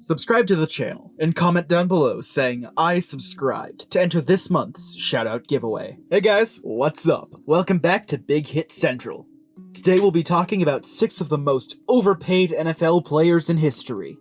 Subscribe to the channel and comment down below saying I subscribed to enter this month's shoutout giveaway. Hey guys, what's up? Welcome back to Big Hit Central. Today we'll be talking about 6 of the most overpaid NFL players in history.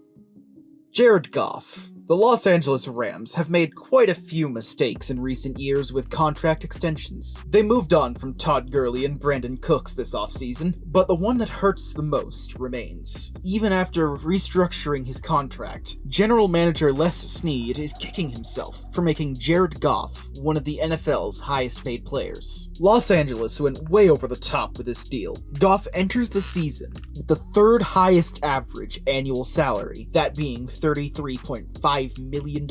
Jared Goff. The Los Angeles Rams have made quite a few mistakes in recent years with contract extensions. They moved on from Todd Gurley and Brandon Cooks this offseason, but the one that hurts the most remains. Even after restructuring his contract, General Manager Les Snead is kicking himself for making Jared Goff one of the NFL's highest paid players. Los Angeles went way over the top with this deal. Goff enters the season with the 3rd highest average annual salary, that being $33.5 million,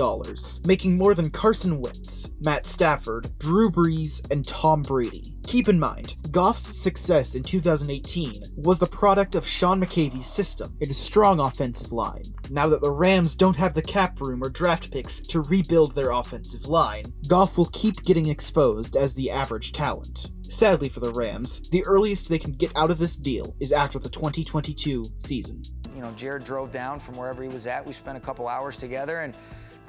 making more than Carson Wentz, Matt Stafford, Drew Brees, and Tom Brady. Keep in mind, Goff's success in 2018 was the product of Sean McVay's system and a strong offensive line. Now that the Rams don't have the cap room or draft picks to rebuild their offensive line, Goff will keep getting exposed as the average talent. Sadly for the Rams, the earliest they can get out of this deal is after the 2022 season. You know, Jared drove down from wherever he was at. We spent a couple hours together and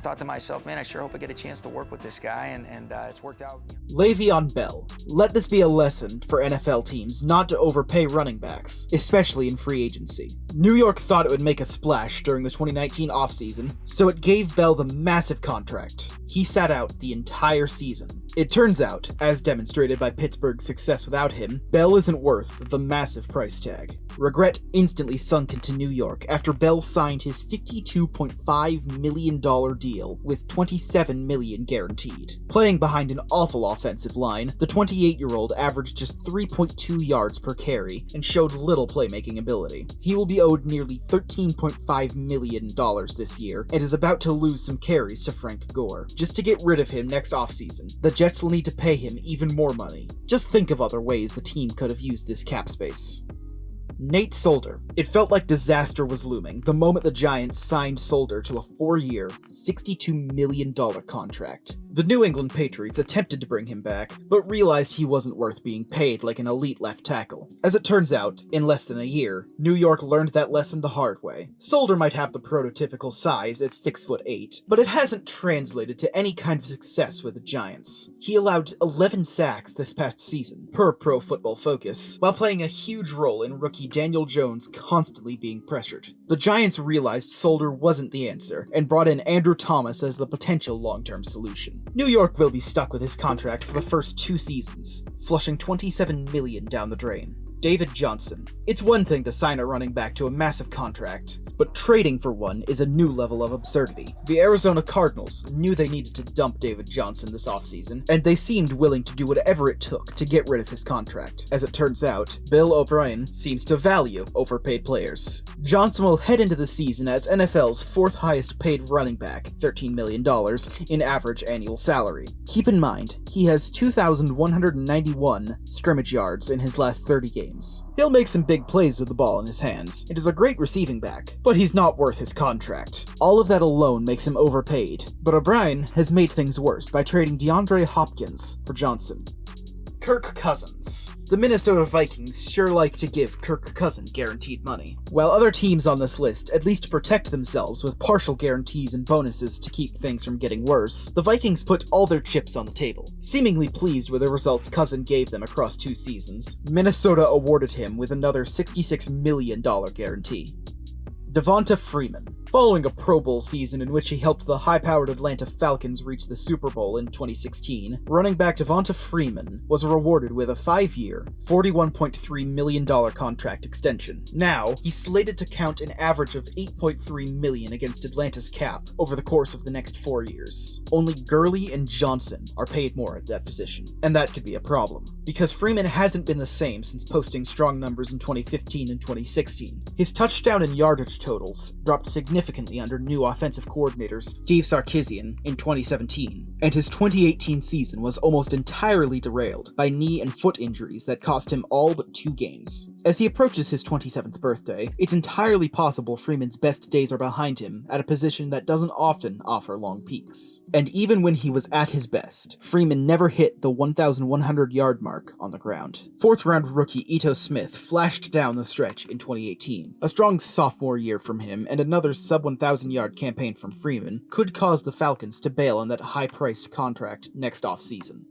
thought to myself, man, I sure hope I get a chance to work with this guy, and it's worked out. LeVeon Bell. Let this be a lesson for NFL teams not to overpay running backs, especially in free agency. New York thought it would make a splash during the 2019 offseason, so it gave Bell the massive contract. He sat out the entire season. It turns out, as demonstrated by Pittsburgh's success without him, Bell isn't worth the massive price tag. Regret instantly sunk into New York after Bell signed his $52.5 million deal with $27 million guaranteed. Playing behind an awful offensive line, the 28-year-old averaged just 3.2 yards per carry and showed little playmaking ability. He will be owed nearly $13.5 million this year and is about to lose some carries to Frank Gore. Just to get rid of him next offseason, the Jets will need to pay him even more money. Just think of other ways the team could have used this cap space. Nate Solder. It felt like disaster was looming the moment the Giants signed Solder to a 4-year, $62 million contract. The New England Patriots attempted to bring him back, but realized he wasn't worth being paid like an elite left tackle. As it turns out, in less than a year, New York learned that lesson the hard way. Solder might have the prototypical size at 6'8", but it hasn't translated to any kind of success with the Giants. He allowed 11 sacks this past season, per Pro Football Focus, while playing a huge role in rookie Daniel Jones constantly being pressured. The Giants realized Solder wasn't the answer, and brought in Andrew Thomas as the potential long-term solution. New York will be stuck with his contract for the first 2 seasons, flushing $27 million down the drain. David Johnson. It's one thing to sign a running back to a massive contract, but trading for one is a new level of absurdity. The Arizona Cardinals knew they needed to dump David Johnson this offseason, and they seemed willing to do whatever it took to get rid of his contract. As it turns out, Bill O'Brien seems to value overpaid players. Johnson will head into the season as NFL's 4th highest paid running back, $13 million in average annual salary. Keep in mind, he has 2,191 scrimmage yards in his last 30 games. He'll make some big plays with the ball in his hands, and is a great receiving back, but he's not worth his contract. All of that alone makes him overpaid, but O'Brien has made things worse by trading DeAndre Hopkins for Johnson. Kirk Cousins. The Minnesota Vikings sure like to give Kirk Cousins guaranteed money. While other teams on this list at least protect themselves with partial guarantees and bonuses to keep things from getting worse, the Vikings put all their chips on the table. Seemingly pleased with the results Cousins gave them across 2 seasons, Minnesota awarded him with another $66 million guarantee. Devonta Freeman. Following a Pro Bowl season in which he helped the high-powered Atlanta Falcons reach the Super Bowl in 2016, running back Devonta Freeman was rewarded with a 5-year, $41.3 million contract extension. Now, he's slated to count an average of $8.3 million against Atlanta's cap over the course of the next 4 years. Only Gurley and Johnson are paid more at that position, and that could be a problem, because Freeman hasn't been the same since posting strong numbers in 2015 and 2016. His touchdown and yardage totals dropped significantly under new offensive coordinator Steve Sarkisian in 2017, and his 2018 season was almost entirely derailed by knee and foot injuries that cost him all but 2 games. As he approaches his 27th birthday, it's entirely possible Freeman's best days are behind him at a position that doesn't often offer long peaks. And even when he was at his best, Freeman never hit the 1,100-yard mark on the ground. 4th-round rookie Ito Smith flashed down the stretch in 2018. A strong sophomore year from him and another sub-1,000-yard campaign from Freeman could cause the Falcons to bail on that high-priced contract next offseason.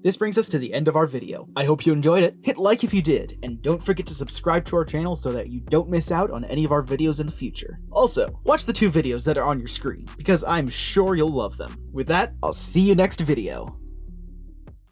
This brings us to the end of our video. I hope you enjoyed it. Hit like if you did, and don't forget to subscribe to our channel so that you don't miss out on any of our videos in the future. Also, watch the 2 videos that are on your screen, because I'm sure you'll love them. With that, I'll see you next video.